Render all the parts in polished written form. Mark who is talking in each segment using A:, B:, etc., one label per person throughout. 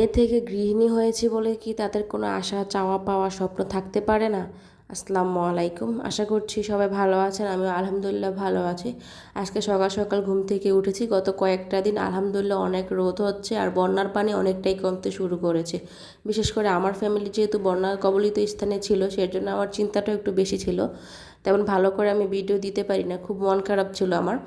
A: এ থেকে গৃহিণী হয়েছি বলে কি তাদের কোনো আশা চাওয়া পাওয়া স্বপ্ন থাকতে পারে না? আসসালামু আলাইকুম। আশা করছি সবাই ভালো আছেন। আমিও আলহামদুলিল্লাহ ভালো আছি। আজকে সকাল সকাল ঘুম থেকে উঠেছি। গত কয়েকটা দিন আলহামদুলিল্লাহ অনেক রোদ হচ্ছে আর বন্যার পানি অনেকটাই কমতে শুরু করেছে। বিশেষ করে আমার ফ্যামিলি যেহেতু বন্যা কবলিত স্থানে ছিল সেজন্য আমার চিন্তাটাও একটু বেশি ছিল। তেমন ভালো করে আমি ভিডিও দিতে পারি না, খুব মন খারাপ ছিল আমার।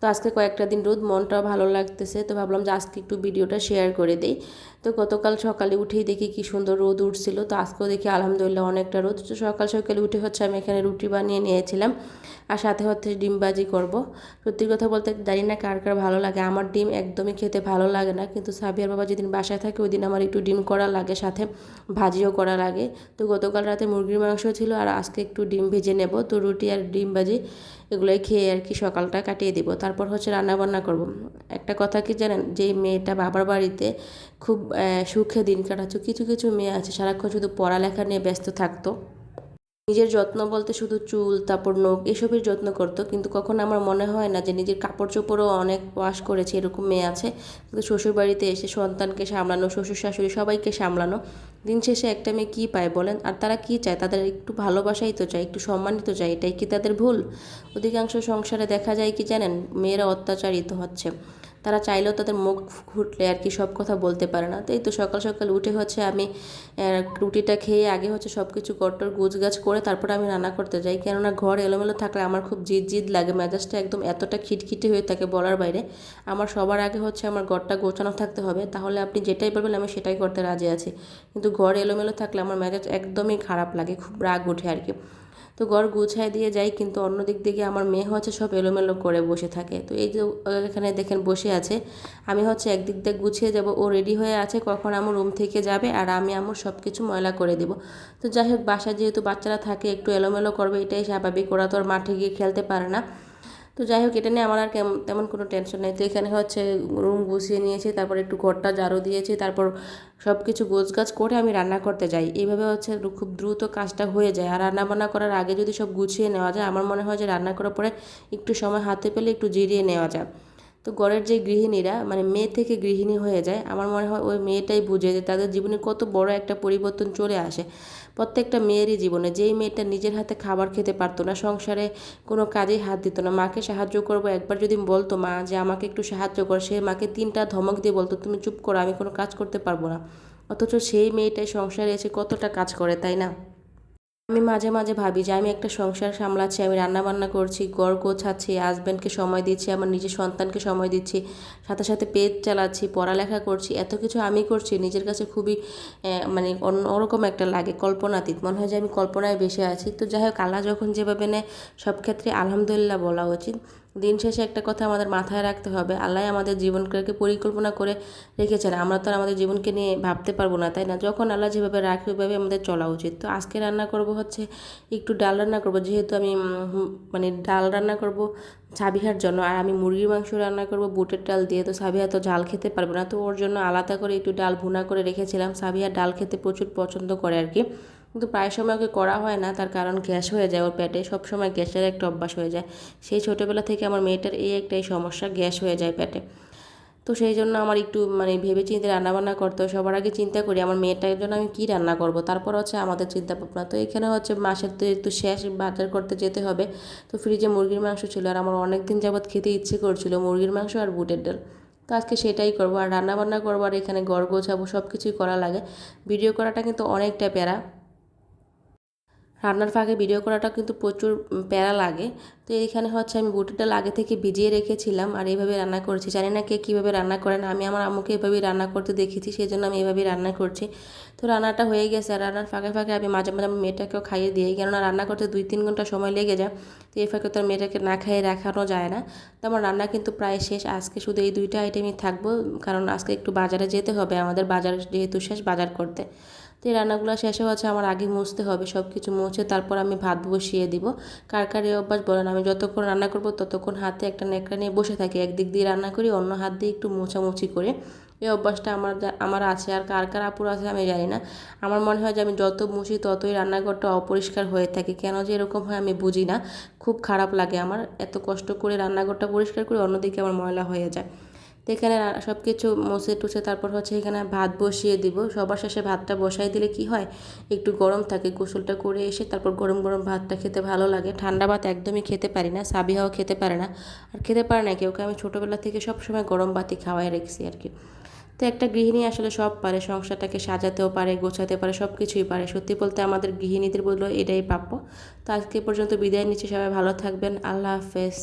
A: তো আজকে কয়েকটা দিন রোদ, মনটাও ভালো লাগতেছে, তো ভাবলাম যে আজকে একটু ভিডিওটা শেয়ার করে দিই। তো গতকাল সকালে উঠেই দেখি কি সুন্দর রোদ উঠছিল, তো আজকেও দেখি আলহামদুলিল্লাহ অনেকটা রোদ। তো সকাল সকালে উঠে হচ্ছে আমি এখানে রুটি বানিয়ে নিয়েছিলাম আর সাথে হচ্ছে ডিম ভাজি করব। সত্যি কথা বলতে জানি না কার কার ভালো লাগে, আমার ডিম একদমই খেতে ভালো লাগে না, কিন্তু সাবিয়ার বাবা যেদিন বাসায় থাকে ওই দিন আমার একটু ডিম করা লাগে, সাথে ভাজিও করা লাগে। তো গতকাল রাতে মুরগির মাংস ছিল আর আজকে একটু ডিম ভেজে নেব, তো রুটি আর ডিম ভাজি এগুলোই খেয়ে আর কি সকালটা কাটিয়ে দিব। তারপর হচ্ছে রান্নাবান্না করব। একটা কথা কি জানেন, যে মেয়েটা বাবার বাড়িতে খুব সুখে দিন কাটাচ্ছে, কিছু কিছু মেয়ে আছে সারাক্ষণ শুধু পড়ালেখা নিয়ে ব্যস্ত থাকতো, নিজের যত্ন বলতে শুধু চুল তারপর নখ এসবের যত্ন করতো, কিন্তু কখনো আমার মনে হয় না যে নিজের কাপড় চোপড়ও অনেক ওয়াশ করেছে। এরকম মেয়ে আছে কিন্তু শ্বশুর বাড়িতে এসে সন্তানকে সামলানো, শ্বশুর শাশুড়ি সবাইকে সামলানো, দিন শেষে একটা মেয়ে কী পায় বলেন? আর তারা কি চায়? তাদের একটু ভালোবাসাই তো চায়, একটু সম্মানিত চায়। এটাই কি তাদের ভুল? অধিকাংশ সংসারে দেখা যায় কি জানেন, মেয়েরা অত্যাচারিত হচ্ছে। তারা চাইলেও তাদের মুখ ফুটলে আর কি সব কথা বলতে পারে না। তো এই তো সকাল সকাল উঠে হচ্ছে আমি রুটিটা খেয়ে আগে হচ্ছে সব কিছু গট্টর গুছগাছ করে তারপরে আমি রান্না করতে যাই, কেননা ঘর এলোমেলো থাকলে আমার খুব জিদ জিদ লাগে, মেজাজটা একদম এতটা খিটখিটে হয়ে থাকে বলার বাইরে। আমার সবার আগে হচ্ছে আমার ঘরটা গোছানো থাকতে হবে, তাহলে আপনি যেটাই বলবেন আমি সেটাই করতে রাজি আছি। কিন্তু ঘর এলোমেলো থাকলে আমার মেজাজ একদমই খারাপ লাগে, খুব রাগ ওঠে আর কি। তো ঘর গুছায় দিয়ে যাই, কিন্তু অন্য দিক থেকে আমার মেয়ে হচ্ছে সব এলোমেলো করে বসে থাকে। তো এই যে এখানে দেখেন বসে আছে, আমি হচ্ছে একদিক দিয়ে গুছিয়ে যাব, ও রেডি হয়ে আছে কখন আমার রুম থেকে যাবে আর আমি আমার সব কিছু ময়লা করে দেব। তো যাই হোক, বাসায় যেহেতু বাচ্চারা থাকে একটু এলোমেলো করবে, এটাই স্বাভাবিক, ওরা তো আর মাঠে গিয়ে খেলতে পারে না। তো যাই হোক, এটা নিয়ে আমার আর তেমন কোনো টেনশন নেই। তো এখানে হচ্ছে রুম গুছিয়ে নিয়েছি, তারপর একটু ঘরটা ঝাড়ু দিয়েছি, তারপর সব কিছু গোছগাছ করে আমি রান্না করতে যাই। এইভাবে হচ্ছে খুব দ্রুত কাজটা হয়ে যায়। আর রান্নাবান্না করার আগে যদি সব গুছিয়ে নেওয়া যায়, আমার মনে হয় যে রান্না করার পরে একটু সময় হাতে পেলে একটু জিরিয়ে নেওয়া যায়। তো ঘরের যে গৃহিণীরা মানে মেয়ে থেকে গৃহিণী হয়ে যায়, আমার মনে হয় ওই মেয়েটাই বুঝে যে তাদের জীবনে কত বড় একটা পরিবর্তন চলে আসে। প্রত্যেকটা মেয়েরই জীবনে, যেই মেয়েটা নিজের হাতে খাবার খেতে পারতো না, সংসারে কোনো কাজেই হাত দিত না, মাকে সাহায্য করবো একবার যদি বলতো মা যে আমাকে একটু সাহায্য কর, সে মাকে 3টা ধমক দিয়ে বলতো তুমি চুপ করো, আমি কোনো কাজ করতে পারবো না। অথচ সেই মেয়েটাই সংসারে এসে কতটা কাজ করে, তাই না? আমি মাঝে মাঝে ভাবি যে আমি একটা সংসার সামলাচ্ছি, আমি রান্না বান্না করছি, ঘর গোছাচ্ছি, হাজব্যান্ডকে সময় দিচ্ছি, আমার নিজের সন্তানকে সময় দিচ্ছি, সাথে সাথে পেট চালাচ্ছি, পড়ালেখা করছি, এত কিছু আমি করছি, নিজের কাছে খুবই মানে অন্যরকম একটা লাগে, কল্পনাতীত মনে হয় যে আমি কল্পনায় বেশি আছি। তো যাই হোক, আল্লাহ যখন যেভাবে নেয় সব ক্ষেত্রে আলহামদুলিল্লাহ বলা উচিত। দিন শেষে একটা কথা আমাদের মাথায় রাখতে হবে, আল্লাহ আমাদের জীবনকে পরিকল্পনা করে রেখেছেন, আমরা তো আর আমাদের জীবনকে নিয়ে ভাবতে পারবো না, তাই না? যখন আল্লাহ যেভাবে রাখে ওইভাবে আমাদের চলা উচিত। তো আজকে রান্না করব হচ্ছে একটু ডাল রান্না করব, যেহেতু আমি মানে ডাল রান্না করব সাবিহার জন্য, আর আমি মুরগির মাংস রান্না করব বুটের ডাল দিয়ে। তো সাবিহা তো ঝাল খেতে পারবে না, তো ওর জন্য আলাদা করে একটু ডাল ভুনা করে রেখেছিলাম। সাবিহা ডাল খেতে প্রচুর পছন্দ করে আর কি, কিন্তু প্রায় সময় ওকে করা হয় না, তার কারণ গ্যাস হয়ে যায় ওর পেটে, সবসময় গ্যাসের একটা অভ্যাস হয়ে যায়। সেই ছোটোবেলা থেকে আমার মেয়েটার এই একটাই সমস্যা, গ্যাস হয়ে যায় পেটে। তো সেই জন্য আমার একটু মানে ভেবে চিন্তে রান্নাবান্না করতে হয়। সবার আগে চিন্তা করি আমার মেয়েটার জন্য আমি কী রান্না করব, তারপর হচ্ছে আমাদের চিন্তা ভাবনা। তো এখানে হচ্ছে মাসের তো একটু শেষ, বাজার করতে যেতে হবে। তো ফ্রিজে মুরগির মাংস ছিল আর আমার অনেক দিন যাবৎ খেতে ইচ্ছে করছিল মুরগির মাংস আর বুটের ডাল। তো আজকে সেটাই করবো আর রান্নাবান্না করবো, আর এখানে ঘর গোছাবো, সব কিছুই করা লাগে। ভিডিও করাটা কিন্তু অনেকটা প্যারা, রান্নার ফাঁকে ভিডিও করাটা কিন্তু প্রচুর প্যারা লাগে। তো এইখানে হচ্ছে আমি বুটের ডাল আগে থেকে ভিজিয়ে রেখেছিলাম আর এইভাবে রান্না করেছি। জানি না কে কীভাবে রান্না করেন, আমি আমার আম্মুকে এভাবেই রান্না করতে দেখেছি, সেই জন্য আমি এভাবেই রান্না করছি। তো রান্নাটা হয়ে গেছে আর রান্নার ফাঁকে ফাঁকে আমি মাঝে মাঝে আমার মেয়েটাকেও খাইয়ে দিই, কেননা রান্না করতে 2-3 ঘন্টা সময় লেগে যায়। তো এই ফাঁকে তো আর মেয়েটাকে না খাইয়ে রাখানো যায় না। তো আমার রান্না কিন্তু প্রায় শেষ, আজকে শুধু এই 2টা আইটেমই থাকবো, কারণ আজকে একটু বাজারে যেতে হবে, আমাদের বাজার যেহেতু শেষ, বাজার করতে। তো এই রান্নাগুলো শেষে হচ্ছে আমার আগে মুছতে হবে, সব কিছু মুছে তারপর আমি ভাত বসিয়ে দিব। কার কার এই অভ্যাস বলেন, আমি যতক্ষণ রান্না করব ততক্ষণ হাতে একটা ন্যাকড়া নিয়ে বসে থাকি, একদিক দিয়ে রান্না করি, অন্য হাত দিয়ে একটু মোছামুছি করে। এই অভ্যাসটা আমার আছে, আর কার কার আপুর আছে আমি জানি না। আমার মনে হয় যে আমি যত মুছি ততই রান্নাঘরটা অপরিষ্কার হয়ে থাকে, কেন যে এরকম হয় আমি বুঝি না। খুব খারাপ লাগে আমার, এত কষ্ট করে রান্নাঘরটা পরিষ্কার করে অন্যদিকে আমার ময়লা হয়ে যায়। তো তো এখানে সব কিছু মুছে টুছে তারপর হচ্ছে এখানে ভাত বসিয়ে দিব। সবার শেষে ভাতটা বসাই দিলে কি হয়, একটু গরম থাকে, গোসলটা করে এসে তারপর গরম গরম ভাতটা খেতে ভালো লাগে। ঠান্ডা ভাত একদমই খেতে পারি না, সাবিহাও খেতে পারে না, আর খেতে পারে না কেউ। আমি ছোটোবেলা থেকে সবসময় গরম ভাতই খাওয়াই রেখেছি আর কি। তো একটা গৃহিণী আসলে সব পারে, সংসারটাকে সাজাতেও পারে, গোছাতে পারে, সব কিছুই পারে। সত্যি বলতে আমাদের গৃহিণীদের বললো এটাই প্রাপ্য। তো আজকে পর্যন্ত বিদায় নিচ্ছি, সবাই ভালো থাকবেন, আল্লাহ হাফেজ।